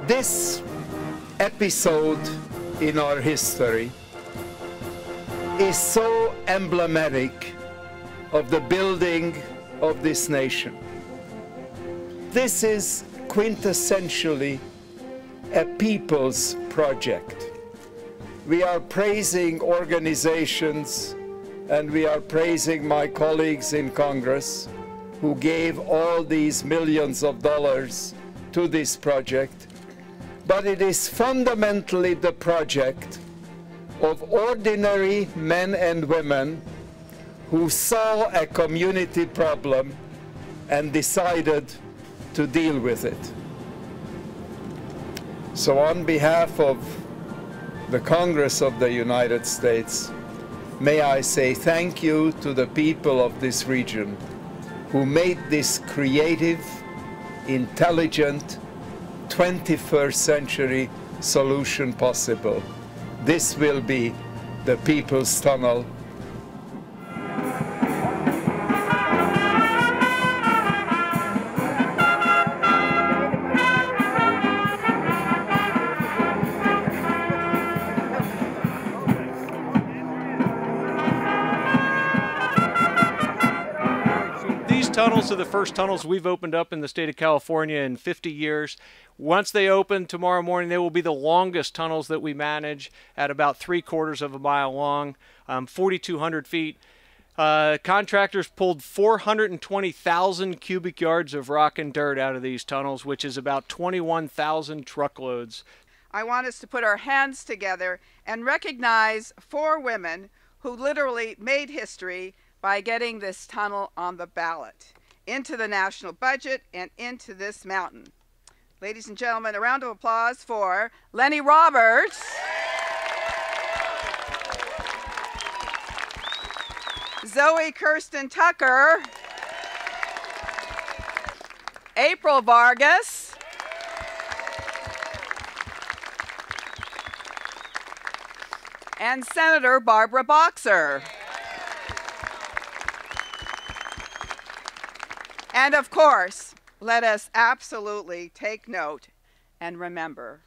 This episode in our history is so emblematic of the building of this nation. This is quintessentially a people's project. We are praising organizations and we are praising my colleagues in Congress who gave all these millions of dollars to this project, but it is fundamentally the project of ordinary men and women who saw a community problem and decided to deal with it. So on behalf of the Congress of the United States, may I say thank you to the people of this region who made this creative, intelligent, 21st century solution possible. This will be the People's Tunnel. These tunnels are the first tunnels we've opened up in the state of California in 50 years. Once they open tomorrow morning, they will be the longest tunnels that we manage at about 3/4 of a mile long, 4,200 feet. Contractors pulled 420,000 cubic yards of rock and dirt out of these tunnels, which is about 21,000 truckloads. I want us to put our hands together and recognize 4 women who literally made history by getting this tunnel on the ballot, into the national budget, and into this mountain. Ladies and gentlemen, a round of applause for Lenny Roberts, Zoe Kirsten Tucker, April Vargas, and Senator Barbara Boxer. And of course, let us absolutely take note and remember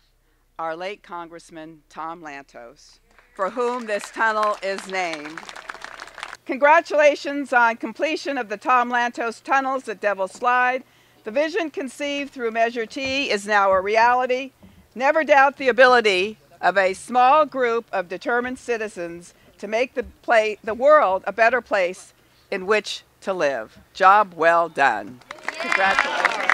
our late Congressman Tom Lantos, for whom this tunnel is named. Congratulations on completion of the Tom Lantos Tunnels at Devil's Slide. The vision conceived through Measure T is now a reality. Never doubt the ability of a small group of determined citizens to make the world a better place in which to live. Job well done. Congratulations.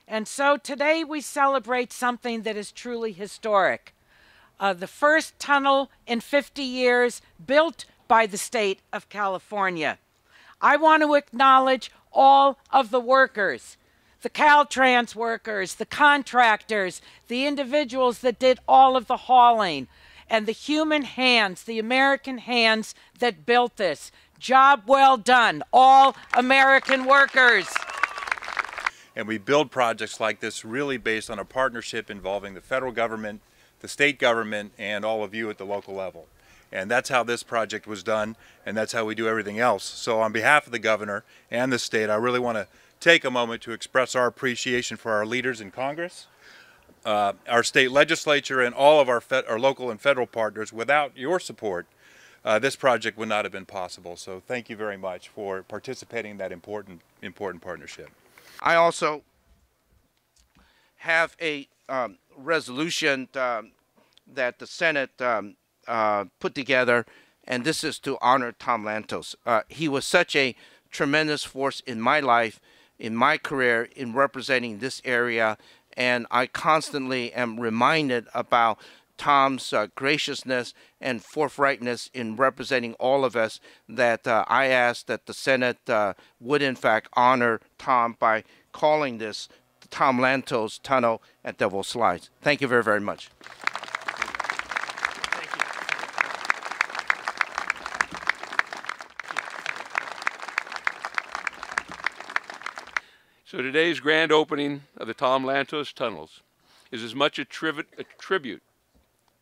And so today we celebrate something that is truly historic. The first tunnel in 50 years built by the state of California. I want to acknowledge all of the workers, the Caltrans workers, the contractors, the individuals that did all of the hauling, and the human hands, the American hands that built this. Job well done, all American workers. And we build projects like this really based on a partnership involving the federal government, the state government, and all of you at the local level. And that's how this project was done, and that's how we do everything else. So on behalf of the governor and the state, I really want to take a moment to express our appreciation for our leaders in Congress, our state legislature, and all of our local and federal partners. Without your support, this project would not have been possible. So thank you very much for participating in that important partnership. I also have a resolution that the Senate put together, and this is to honor Tom Lantos. He was such a tremendous force in my life, in my career, in representing this area, and I constantly am reminded about Tom's graciousness and forthrightness in representing all of us, that I ask that the Senate would in fact honor Tom by calling this the Tom Lantos Tunnel at Devil's Slide. Thank you very, very much. So today's grand opening of the Tom Lantos Tunnels is as much a tribute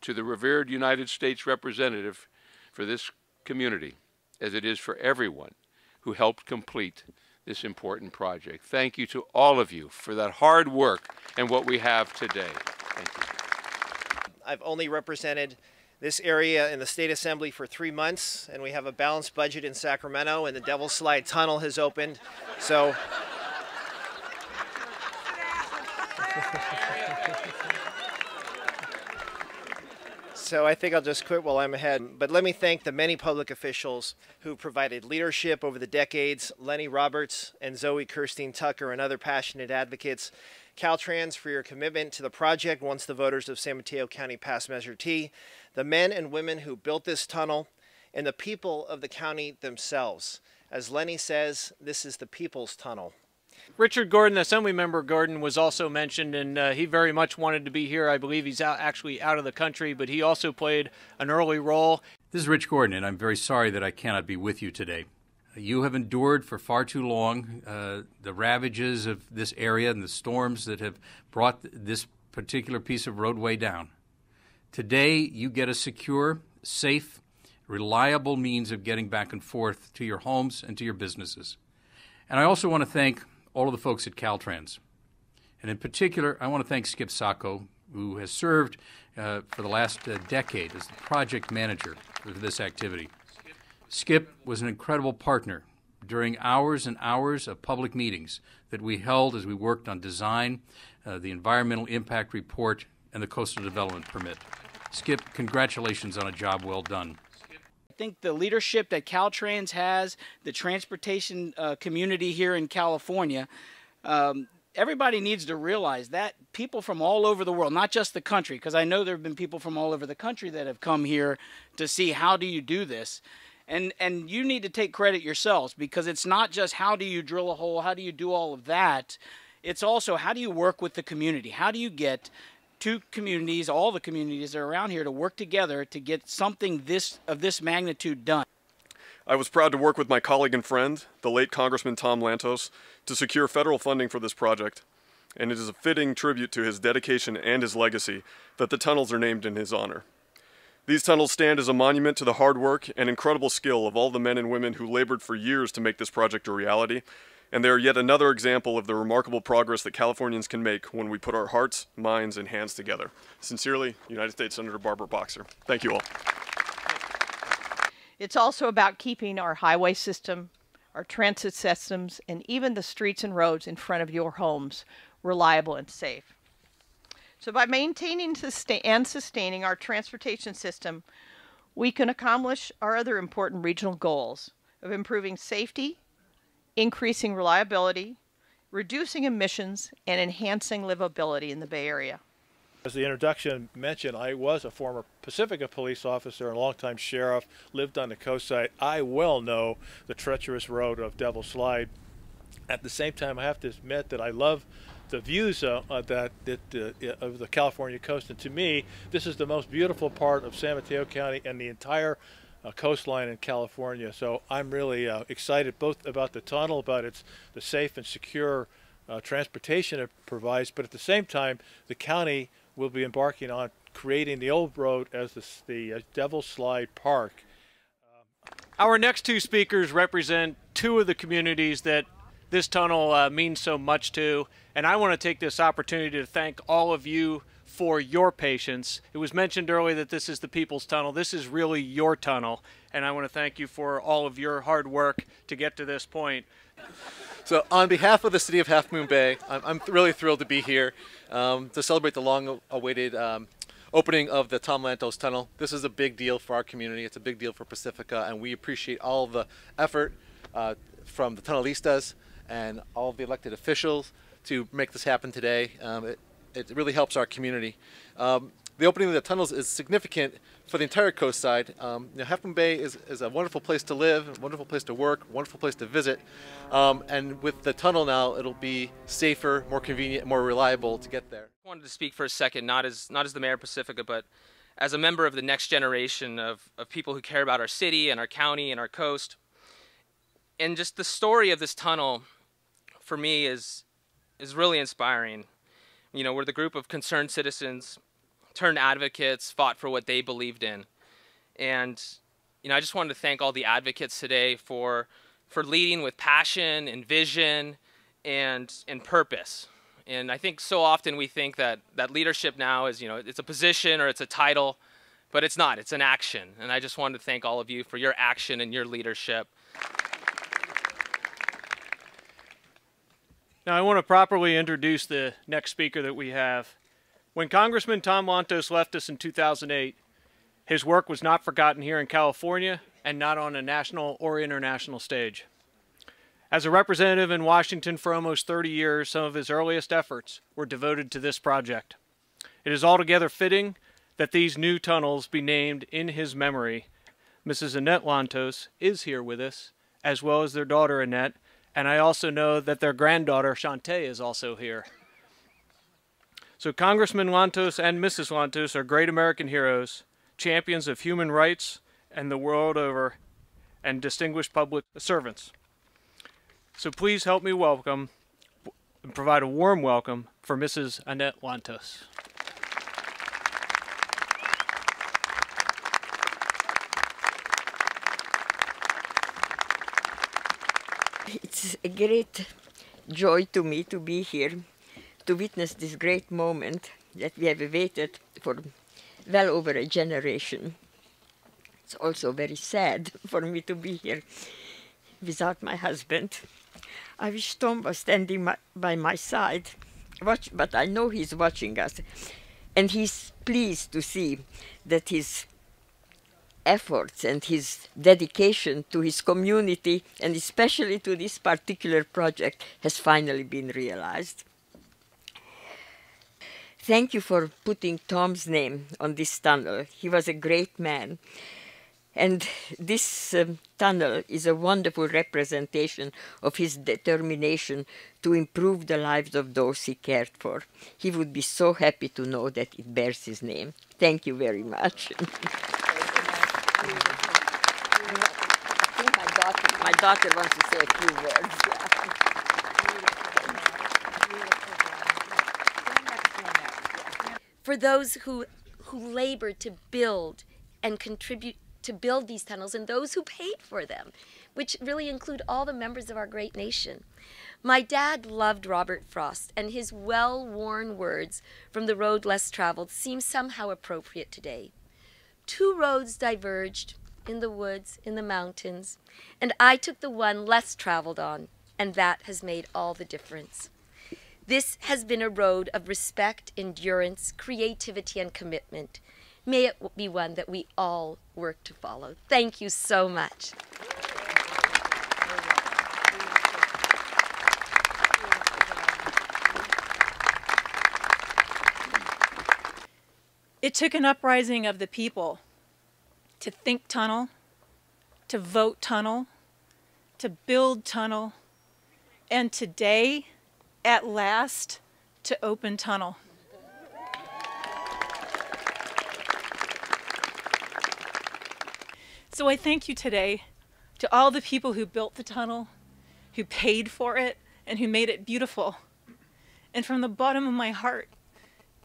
to the revered United States representative for this community as it is for everyone who helped complete this important project. Thank you to all of you for that hard work and what we have today. Thank you. I've only represented this area in the State Assembly for 3 months, and we have a balanced budget in Sacramento, and the Devil's Slide Tunnel has opened. So So I think I'll just quit while I'm ahead. But let me thank the many public officials who provided leadership over the decades, Lenny Roberts and Zoe Kirstein Tucker and other passionate advocates, Caltrans for your commitment to the project once the voters of San Mateo County passed Measure T, the men and women who built this tunnel, and the people of the county themselves. As Lenny says, this is the people's tunnel. Richard Gordon, Assemblymember Gordon, was also mentioned, and he very much wanted to be here. I believe he's actually out of the country, but he also played an early role. This is Rich Gordon, and I'm very sorry that I cannot be with you today. You have endured for far too long the ravages of this area and the storms that have brought this particular piece of roadway down. Today, you get a secure, safe, reliable means of getting back and forth to your homes and to your businesses. And I also want to thank all of the folks at Caltrans. And in particular, I want to thank Skip Sacco, who has served for the last decade as the project manager for this activity. Skip was an incredible partner during hours and hours of public meetings that we held as we worked on design, the environmental impact report, and the coastal development permit. Skip, congratulations on a job well done. I think the leadership that Caltrans has, the transportation community here in California, everybody needs to realize that people from all over the world, not just the country, because I know there have been people from all over the country that have come here to see how do you do this. And you need to take credit yourselves, because it's not just how do you drill a hole, how do you do all of that. It's also how do you work with the community? How do you get two communities, all the communities that are around here, to work together to get something of this magnitude done? I was proud to work with my colleague and friend, the late Congressman Tom Lantos, to secure federal funding for this project. And it is a fitting tribute to his dedication and his legacy that the tunnels are named in his honor. These tunnels stand as a monument to the hard work and incredible skill of all the men and women who labored for years to make this project a reality, and they are yet another example of the remarkable progress that Californians can make when we put our hearts, minds, and hands together. Sincerely, United States Senator Barbara Boxer. Thank you all. It's also about keeping our highway system, our transit systems, and even the streets and roads in front of your homes reliable and safe. So by maintaining and sustaining our transportation system, we can accomplish our other important regional goals of improving safety, increasing reliability, reducing emissions, and enhancing livability in the Bay Area. As the introduction mentioned, I was a former Pacifica police officer and longtime sheriff, lived on the coast side. I well know the treacherous road of Devil's Slide. At the same time, I have to admit that I love the views of the California coast, and to me, this is the most beautiful part of San Mateo County and the entire coastline in California. So I'm really excited both about the tunnel, about the safe and secure transportation it provides, but at the same time, the county will be embarking on creating the old road as the Devil's Slide Park. Our next two speakers represent two of the communities that this tunnel means so much to, and I want to take this opportunity to thank all of you for your patience. It was mentioned earlier that this is the people's tunnel. This is really your tunnel, and I want to thank you for all of your hard work to get to this point. So on behalf of the City of Half Moon Bay, I'm really thrilled to be here to celebrate the long-awaited opening of the Tom Lantos Tunnel. This is a big deal for our community. It's a big deal for Pacifica, and we appreciate all of the effort from the tunnelistas and all of the elected officials to make this happen today. It really helps our community. The opening of the tunnels is significant for the entire coast side. Half Moon Bay is a wonderful place to live, a wonderful place to work, a wonderful place to visit. And with the tunnel now, it'll be safer, more convenient, more reliable to get there. I wanted to speak for a second, not as the mayor of Pacifica, but as a member of the next generation of people who care about our city and our county and our coast. And just the story of this tunnel, for me, is really inspiring. You know, we're the group of concerned citizens, turned advocates, fought for what they believed in. And, you know, I just wanted to thank all the advocates today for for leading with passion and vision and purpose. And I think so often we think that leadership now is, it's a position or it's a title, but it's not. It's an action. And I just wanted to thank all of you for your action and your leadership. Now I want to properly introduce the next speaker that we have. When Congressman Tom Lantos left us in 2008, his work was not forgotten here in California and not on a national or international stage. As a representative in Washington for almost 30 years, some of his earliest efforts were devoted to this project. It is altogether fitting that these new tunnels be named in his memory. Mrs. Annette Lantos is here with us, as well as their daughter Annette, and I also know that their granddaughter Shantae is also here. So Congressman Lantos and Mrs. Lantos are great American heroes, champions of human rights and the world over, and distinguished public servants. So please help me welcome and provide a warm welcome for Mrs. Annette Lantos. It's a great joy to me to be here, to witness this great moment that we have waited for well over a generation. It's also very sad for me to be here without my husband. I wish Tom was standing by my side, but I know he's watching us, and he's pleased to see that his efforts and his dedication to his community, and especially to this particular project, has finally been realized. Thank you for putting Tom's name on this tunnel. He was a great man. And this tunnel is a wonderful representation of his determination to improve the lives of those he cared for. He would be so happy to know that it bears his name. Thank you very much. My daughter wants to say a few words. For those who labored to build and contribute to build these tunnels, and those who paid for them, which really include all the members of our great nation. My dad loved Robert Frost, and his well-worn words from The Road Less Traveled seem somehow appropriate today. Two roads diverged in the woods, in the mountains, and I took the one less traveled on, and that has made all the difference. This has been a road of respect, endurance, creativity, and commitment. May it be one that we all work to follow. Thank you so much. It took an uprising of the people to think tunnel, to vote tunnel, to build tunnel, and today, at last, to open tunnel. So I thank you today to all the people who built the tunnel, who paid for it, and who made it beautiful. And from the bottom of my heart,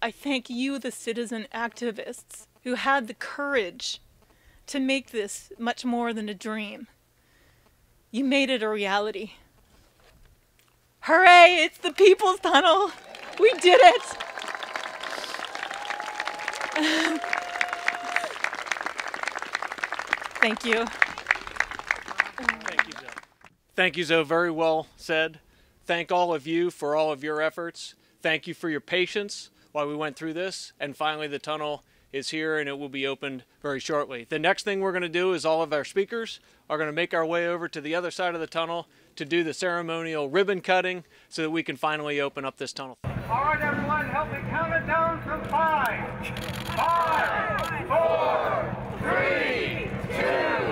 I thank you, the citizen activists, who had the courage to make this much more than a dream. You made it a reality. Hooray, it's the People's Tunnel! We did it! Thank you. Thank you, Zoe. Thank you, Zoe. Very well said. Thank all of you for all of your efforts. Thank you for your patience while we went through this. And finally, the tunnel is here and it will be opened very shortly. The next thing we're going to do is all of our speakers are going to make our way over to the other side of the tunnel to do the ceremonial ribbon cutting so that we can finally open up this tunnel. All right, everyone, help me count it down from 5. 5, 4, 3, 2,